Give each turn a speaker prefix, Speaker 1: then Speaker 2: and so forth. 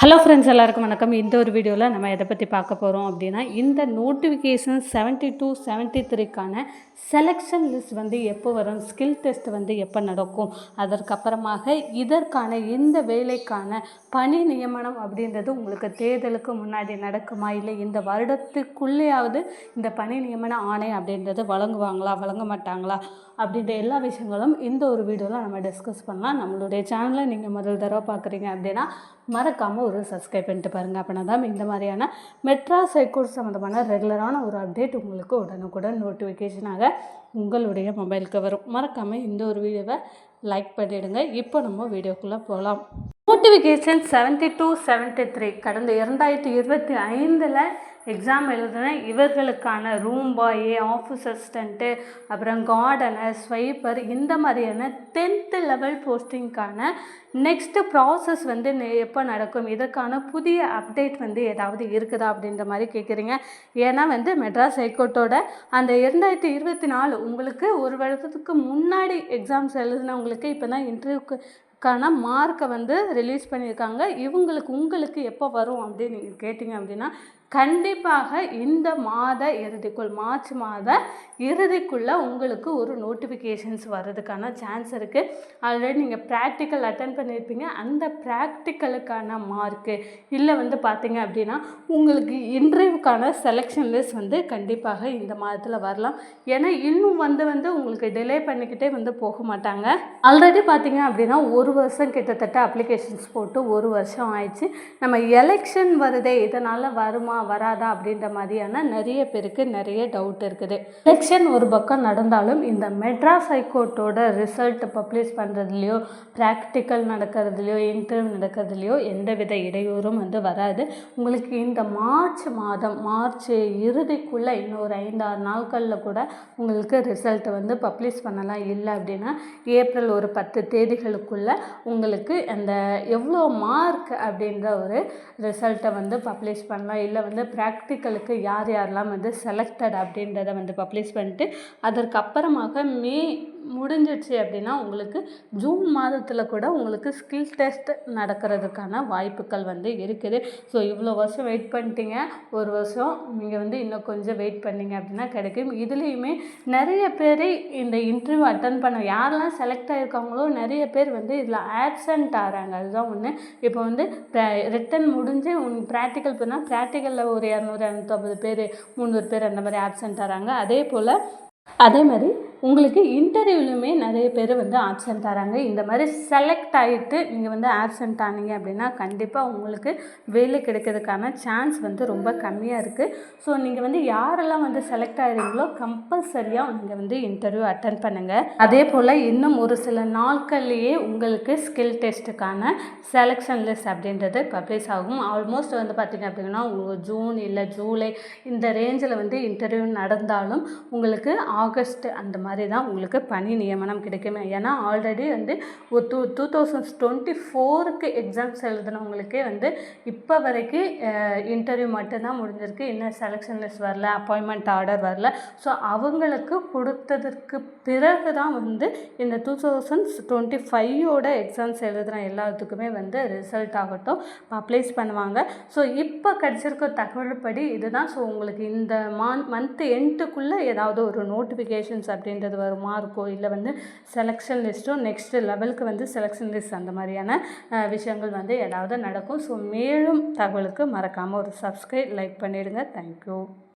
Speaker 1: Hello friends, எல்லாருக்கும் வணக்கம். இந்த ஒரு வீடியோவில் நம்ம எதை பற்றி பார்க்க போகிறோம் அப்படின்னா, இந்த நோட்டிஃபிகேஷன் 72 73க்கான செலெக்ஷன் லிஸ்ட் வந்து எப்போ வரும், ஸ்கில் டெஸ்ட் வந்து எப்போ நடக்கும், அதற்கப்புறமாக இதற்கான இந்த வேலைக்கான பணி நியமனம் அப்படின்றது உங்களுக்கு தேர்தலுக்கு முன்னாடி நடக்குமா, இல்லை இந்த வருடத்துக்குள்ளேயாவது இந்த பணி நியமன ஆணை அப்படின்றது வழங்குவாங்களா வழங்க மாட்டாங்களா அப்படின்ற எல்லா விஷயங்களும் இந்த ஒரு வீடியோவில் நம்ம டிஸ்கஸ் பண்ணலாம். நம்மளுடைய சேனலை நீங்கள் முதல் தடவை பார்க்குறீங்க அப்படின்னா மறக்காமல் ஒரு சப்ஸ்கிரைப் பண்ணிட்டு பாருங்கள். அப்படின்னா தான் இந்த மாதிரியான மெட்ராஸ் ஹைகோர்ட் சம்மந்தமான ரெகுலரான ஒரு அப்டேட் உங்களுக்கு உடனுக்குடன் நோட்டிஃபிகேஷனாக உங்களுடைய மொபைலுக்கு வரும். மறக்காமல் இந்த ஒரு வீடியோவை லைக் பண்ணிவிடுங்க. இப்போ நம்ம வீடியோக்குள்ளே போகலாம். நோட்டிஃபிகேஷன் 72 73 கடந்த 2025 எக்ஸாம் எழுதுன இவர்களுக்கான ரூம் பாய், ஆஃபீஸ் அசிஸ்டண்ட்டு, அப்புறம் கார்டனர், ஸ்வைப்பர், இந்த மாதிரியான 10th லெவல் போஸ்டிங்க்கான நெக்ஸ்ட்டு ப்ராசஸ் வந்து எப்போ நடக்கும், இதற்கான புதிய அப்டேட் வந்து ஏதாவது இருக்குதா அப்படின்ற மாதிரி கேட்குறீங்க. ஏன்னா வந்து மெட்ராஸ் ஹைகோர்ட்டோட அந்த 2024 உங்களுக்கு ஒரு வருடத்துக்கு முன்னாடி எக்ஸாம்ஸ் எழுதுனவங்களுக்கு இப்போ தான் இன்டர்வியூக்கான மார்க்கை வந்து ரிலீஸ் பண்ணியிருக்காங்க. உங்களுக்கு எப்போ வரும் அப்படின்னு நீங்கள் கேட்டிங்க அப்படின்னா, கண்டிப்பாக இந்த மாத இறுதிக்குள், மார்ச் மாத இறுதிக்குள்ளே உங்களுக்கு ஒரு நோட்டிஃபிகேஷன்ஸ் வர்றதுக்கான சான்ஸ் இருக்குது. ஆல்ரெடி நீங்கள் ப்ராக்டிக்கல் அட்டன் பண்ணியிருப்பீங்க. அந்த ப்ராக்டிக்கலுக்கான மார்க்கு இல்லை வந்து பார்த்தீங்க அப்படின்னா உங்களுக்கு இன்டர்வியூக்கான செலெக்ஷன் லிஸ்ட் வந்து கண்டிப்பாக இந்த மாதத்தில் வரலாம். ஏன்னா இன்னும் வந்து உங்களுக்கு டிலே பண்ணிக்கிட்டே வந்து போக மாட்டாங்க. ஆல்ரெடி பார்த்தீங்க அப்படின்னா ஒரு வருஷம் கிட்டத்தட்ட அப்ளிகேஷன்ஸ் போட்டு ஒரு வருஷம் ஆயிடுச்சு. நம்ம எலெக்ஷன் வருதே, இதனால் வருமா வராதா அப்படின்ற மாதிரியான நிறைய பேருக்கு நிறைய டவுட் இருக்குது. எலெக்ஷன் ஒரு பக்கம் நடந்தாலும் இந்த மெட்ராஸ் ஹைகோர்ட்டோட ரிசல்ட் பப்ளிஷ் பண்ணுறதுலையோ, ப்ராக்டிக்கல் நடக்கிறதுலையோ, இன்டர்வியூ நடக்கிறதுலையோ எந்தவித இடையூறும் வந்து வராது. உங்களுக்கு இந்த மார்ச் இறுதிக்குள்ளே இன்னொரு 5-6 நாட்களில் கூட உங்களுக்கு ரிசல்ட் வந்து பப்ளிஷ் பண்ணலாம். இல்லை அப்படின்னா ஏப்ரல் ஒரு 10 தேதிகளுக்குள்ளே உங்களுக்கு அந்த எவ்வளோ மார்க் அப்படின்ற ஒரு ரிசல்ட்டை வந்து பப்ளிஷ் பண்ணலாம். இல்லை வந்து ப்ராக்டிக்கலுக்கு யாரெல்லாம் வந்து செலக்டட் அப்படின்றத வந்து பப்ளிஷ் பண்ணிட்டு அதற்கப்புறமாக மே முடிஞ்சிடுச்சு அப்படின்னா உங்களுக்கு ஜூன் மாதத்தில் கூட உங்களுக்கு ஸ்கில் டெஸ்ட் நடக்கிறதுக்கான வாய்ப்புகள் வந்து இருக்குது. ஸோ இவ்வளோ வருஷம் வெயிட் பண்ணிட்டீங்க, ஒரு வருஷம் நீங்கள் வந்து இன்னும் கொஞ்சம் வெயிட் பண்ணிங்க அப்படின்னா கிடைக்கும். இதுலேயுமே நிறைய பேர் இந்த இன்டர்வியூ அட்டன் பண்ண யாரெல்லாம் செலக்ட் ஆகிருக்காங்களோ நிறைய பேர் வந்து இதில் ஆப்சண்ட் ஆகிறாங்க. அதுதான் ஒன்று. இப்போ வந்து ரிட்டன் முடிஞ்சு ப்ராக்டிக்கல் பண்ணால் ப்ராக்டிக்கலில் ஒரு 200-250 பேர் 300 பேர் அந்த மாதிரி ஆப்சண்ட் ஆகிறாங்க. அதே மாதிரி உங்களுக்கு இன்டர்வியூலையுமே நிறைய பேர் வந்து ஆப்சண்ட் ஆகிறாங்க. இந்த மாதிரி செலக்ட் ஆகிட்டு நீங்கள் வந்து ஆப்சண்ட் ஆனீங்க அப்படின்னா கண்டிப்பாக உங்களுக்கு வேலை கிடைக்கிறதுக்கான சான்ஸ் வந்து ரொம்ப கம்மியாக இருக்குது. ஸோ நீங்கள் வந்து யாரெல்லாம் வந்து செலக்ட் ஆகிறீங்களோ கம்பல்சரியாக நீங்கள் வந்து இன்டர்வியூ அட்டன் பண்ணுங்கள். அதே போல் இன்னும் ஒரு சில நாட்கள்லேயே உங்களுக்கு ஸ்கில் டெஸ்ட்டுக்கான செலெக்ஷன் லிஸ்ட் அப்படின்றது பப்ளிஷ் ஆகும். ஆல்மோஸ்ட் வந்து பார்த்திங்க அப்படின்னா ஜூன் இல்லை ஜூலை இந்த ரேஞ்சில் வந்து இன்டர்வியூ நடந்தாலும் உங்களுக்கு ஆகஸ்ட் அந்த மாதிரி தான் உங்களுக்கு பணி நியமனம் கிடைக்கும். ஏன்னா ஆல்ரெடி வந்து ஒரு 2024க்கு எக்ஸாம்ஸ் எழுதுனவங்களுக்கே வந்து இப்போ வரைக்கும் இன்டர்வியூ மட்டும்தான் முடிஞ்சிருக்கு. இன்னும் செலெக்ஷன் லிஸ்ட் வரல, அப்பாயின்மெண்ட் ஆர்டர் வரல. ஸோ அவங்களுக்கு கொடுத்ததற்கு பிறகு தான் வந்து இந்த 2025ஓட எக்ஸாம்ஸ் எழுதுகிற எல்லாத்துக்குமே வந்து ரிசல்ட் ஆகட்டும் பப்ளிஷ் பண்ணுவாங்க. ஸோ இப்போ கிடச்சிருக்க தகவல் படி இதுதான். ஸோ உங்களுக்கு இந்த மந்த் எண்டுக்குள்ளே ஏதாவது ஒரு நோட்டிஃபிகேஷன்ஸ் அப்படின்றது வருமா இருக்கும், இல்லை வந்து செலெக்ஷன் லிஸ்ட்டும் நெக்ஸ்ட் லெவலுக்கு வந்து செலெக்ஷன் லிஸ்ட் அந்த மாதிரியான விஷயங்கள் வந்து ஏதாவது நடக்கும். ஸோ மேலும் தகவலுக்கு மறக்காமல் ஒரு சப்ஸ்கிரைப் லைக் பண்ணிவிடுங்க. தேங்க்யூ.